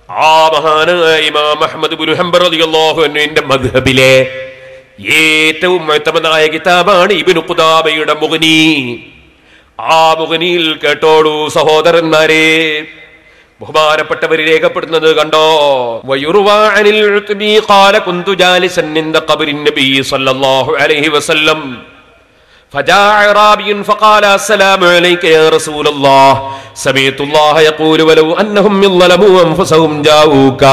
ആ മഹാനായ ഇമാം അഹ്മദ് ഇബ്നു ഹംബൽ റളിയല്ലാഹു അൻഹുവിന്റെ മദ്ഹബിലെ ഏറ്റവും മുഅ്തമദായ കിതാബാണ് ഇബ്നു ഖുദാമയുടെ മുഗ്നി. ആ മുഗ്നിയിൽ കേട്ടോളൂ സഹോദരന്മാരെ, ബഹുമാനപ്പെട്ടവർ രേഖപ്പെടുന്നത് കണ്ടോ. വയുർവാ അനിൽ ഉത്ബി ഖാല കുന്തു ജാലിസൻ ഇൻദ ഖബ്രിൻ നബി സല്ലല്ലാഹു അലൈഹി വസല്ലം فجاء أعرابي فقال السلام عليك يا رسول الله سمعت الله يقول ولو أنهم ظلموا أنفسهم جاءوك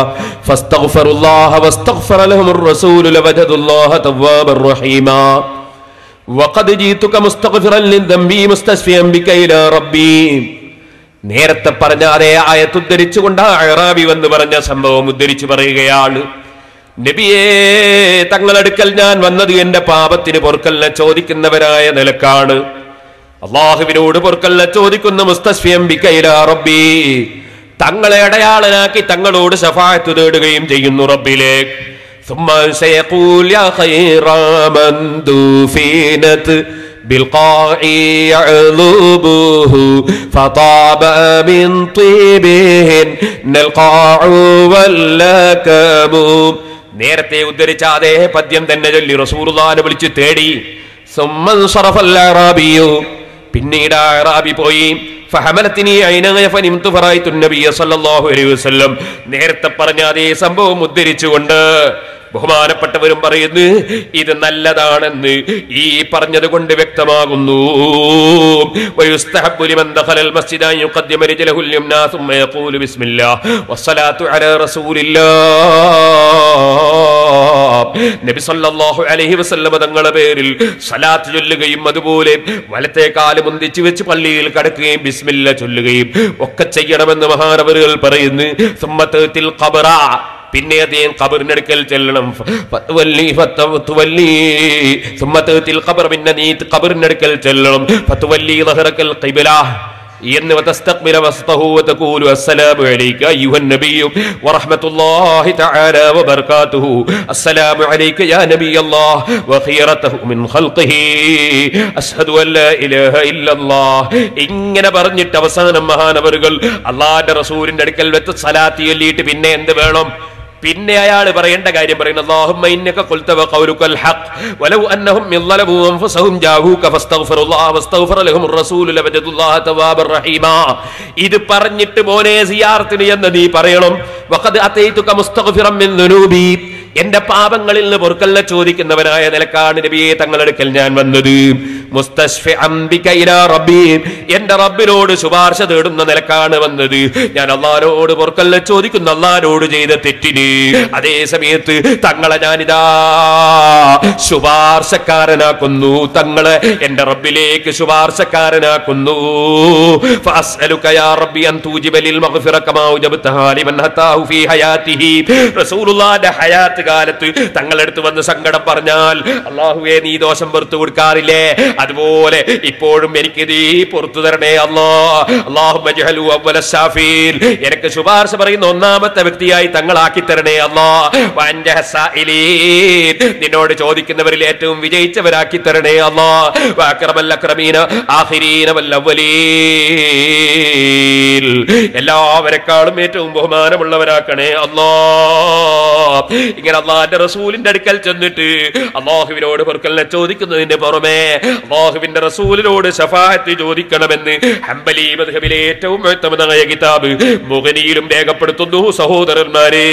فاستغفروا الله واستغفر لهم الرسول لوجدوا الله توابا رحيما وقد جئتك مستغفرا لذنبي مستشفيا بك إلى ربي. നേരത്തെ പറഞ്ഞ അതേ ആയത്ത് ഉദ്ധരിച്ചുകൊണ്ട് അഅറാബി വന്ന് പറഞ്ഞ സംഭവം ഉദ്ധരിച്ചു പറയുകയാണ്. നബിയേ, തങ്ങളടുക്കൽ ഞാൻ വന്നത് എന്റെ പാപത്തിന് പൊറുക്കലിനെ ചോദിക്കുന്നവരായ നിലക്കാണ്. അള്ളാഹുവിനോട് പൊറുക്കലിനെ ചോദിക്കുന്ന മുസ്തശ്ഫിയം ബിക ഇലാ റബ്ബി, തങ്ങളെ അടയാളനാക്കി തങ്ങളോട് ശഫാഅത്ത് തേടുകയും ചെയ്യുന്നു റബ്ബിലേക്ക്. ثم سيقول يا خير من دفنت بالقاع يعلبه فطاب من طيبهن القاع واللكم. നേരത്തെ ഉദ്ധരിച്ച അതേ പദ്യം തന്നെ ചൊല്ലി റസൂലുള്ളാഹിനെ വിളിച്ച് തേടി. സുമ്മൻ സറഫൽ അറാബിയു, പിന്നീട് അറാബി പോയി. ഫഹമലത്തിനി ഐനയ ഫനിംതു ഫറൈതു നബിയ സല്ലല്ലാഹു അലൈഹി വസല്ലം. നേരത്തെ പറഞ്ഞ അതേ സംഭവം ഉദ്ധരിച്ചുകൊണ്ട് ബഹുമാനപ്പെട്ടവരും പറയുന്നു ഇത് നല്ലതാണെന്ന് ഈ പറഞ്ഞത് കൊണ്ട് വ്യക്തമാകുന്നു. വയുസ്തഹബ്ബു ലിമൻ ദഖലൽ മസ്ജിദ അൻ യുഖദ്ദിമ റിജലഹുൽ യംനാ സുമ്മ യഖൂലു ബിസ്മില്ലാഹ് വസ്സലാത്തു അലാ റസൂലില്ലാഹ്. നബി സല്ലല്ലാഹു അലൈഹി വസല്ലം തങ്ങളുടെ പേരിൽ സലാത്ത് ചൊല്ലുകയും അതുപോലെ വലത്തെ കാല് മുന്തിച്ചു വെച്ച് പള്ളിയിൽ കടക്കുകയും ബിസ്മില്ല ചൊല്ലുകയും ഒക്കെ ചെയ്യണമെന്ന് മഹാനവറുകൾ പറയുന്നു. സുമ്മത്തിൽ ഖബറ, പിന്നെ അദ്ദേഹം ഖബറിനടുക്കൽ ചെല്ലണം. പിന്നെ നീ ഖബറിനടുക്കൽ ചെല്ലണം. എന്ന് വതസ്തഖ്ബില വസ്തഹു വതഖൂലു അസ്സലാമു അലൈക അയ്യുഹൻ നബിയ്യു വറഹ്മത്തുള്ളാഹി തആല വബറകാതുഹു അസ്സലാമു അലൈക യാ നബിയല്ലാഹ് വഖിറതഹു മിൻ ഖൽഖിഹി അശ്ഹദു അൻ ലാ ഇലാഹ ഇല്ലല്ലാഹ്. ഇങ്ങനെ പറഞ്ഞിട്ട് അവസാനം മഹാനവറുകൾ അല്ലാഹുവിന്റെ റസൂലിന്റെ അടുക്കൽ വെച്ച് സലാത്ത് ചൊല്ലിയിട്ട് പിന്നെ എന്ത് വേണം? പിന്നെ അയാൾ പറയേണ്ട കാര്യം പറയുന്നു. അല്ലാഹുമ്മ ഇന്നക ഖുൽത വഖൗലുകൽ ഹഖ് വലൗ അന്നഹും യളലബു അൻഫുസഹും ജാഊക ഫസ്തഗ്ഫിറുല്ലാഹ വസ്തഗ്ഫറ ലഹുർ റസൂലു ലവജദുല്ലാഹ തവാബർ റഹീമാ. ഇത് പറഞ്ഞിട്ട് മോനെ സിയാറത്തിന് എന്ന് നീ പറയണം. വഖദ് അതൈതുക മുസ്തഗ്ഫിറൻ മിൻ ദുനൂബി, എന്റെ പാപങ്ങളിൽ നിന്ന് പൊറുക്കലിനെ ചോദിക്കുന്നവനായ നിലക്കാണ് നബിയെ തങ്ങളടുക്കൽ ഞാൻ വന്നത്. മുസ്തശ്ഫിഅൻ ബിക ഇലാ റബ്ബി, എന്റെ റബ്ബിനോട് ശുപാർശ തേടുന്ന നിലക്കാണ് വന്നത്. ഞാൻ അല്ലാഹുവോട് പൊറുക്കലിനെ ചോദിക്കുന്ന അല്ലാഹുവോട് ചെയ്ത തെറ്റിന്. അതേ സമയത്ത് തങ്ങളെ ഞാനിതാ ശുപാർശക്കാരനാക്കുന്നു, തങ്ങളെ എന്റെ റബ്ബിലേക്ക് ശുപാർശക്കാരനാക്കുന്നു. ഫഅസ്അലുക യാ റബ്ബി അൻ തൂജിബ ലിൽ മഗ്ഫിറ കമാ ഉജബ്തഹാ ലിമൻ ഹതാഹു ഫീ ഹയാതിഹി. റസൂലുള്ളാഹിന്റെ ഹയാത്ത് കാലത്ത് തങ്ങളെടുത്ത് വന്ന് സങ്കടം പറഞ്ഞാൽ അല്ലാഹുവേ നീ ദോഷം പുറത്തു കൊടുക്കാറില്ലേ, അതുപോലെ ഇപ്പോഴും എനിക്ക് നീ പുറത്തു തരണേ അല്ലാഹ്. അല്ലാഹുമ്മ ജഅലു അവ്വല ശാഫീൻ, എനിക്ക് ശുപാർശ പറയുന്ന ഒന്നാമത്തെ വ്യക്തിയായി തങ്ങളാക്കി തരണേ അല്ലാഹ്. വഅൻജഹ സായിലീൻ, നിന്നോട് ചോദിക്കുന്നവരിൽ ഏറ്റവും വിജയിച്ചവരാക്കി തരണേ അല്ലാഹ്. വഅക്രമൽ അക്രമീന ആഖിരീന വൽ അവ്വലീൻ, എല്ലാവരെക്കാളും ഏറ്റവും ബഹുമാനമുള്ളവരാക്കണേ അല്ലാഹ്. ഇങ്ങനെ അല്ലാഹുവിന്റെ റസൂലിന്റെ അടുക്കൽ ചെന്നിട്ട് അല്ലാഹുവിനോട് പൊറുക്കലിനെ ചോദിക്കുന്നതിന് പുറമെ അല്ലാഹുവിന്റെ റസൂലിനോട് ശഫാഅത്ത് ചോദിക്കണമെന്ന് ഹംബലി മദ്ഹബിലെ ഏറ്റവും ഉത്തമമായ കിതാബ് മുഗ്നിയിലും രേഖപ്പെടുത്തുന്നു സഹോദരന്മാരെ.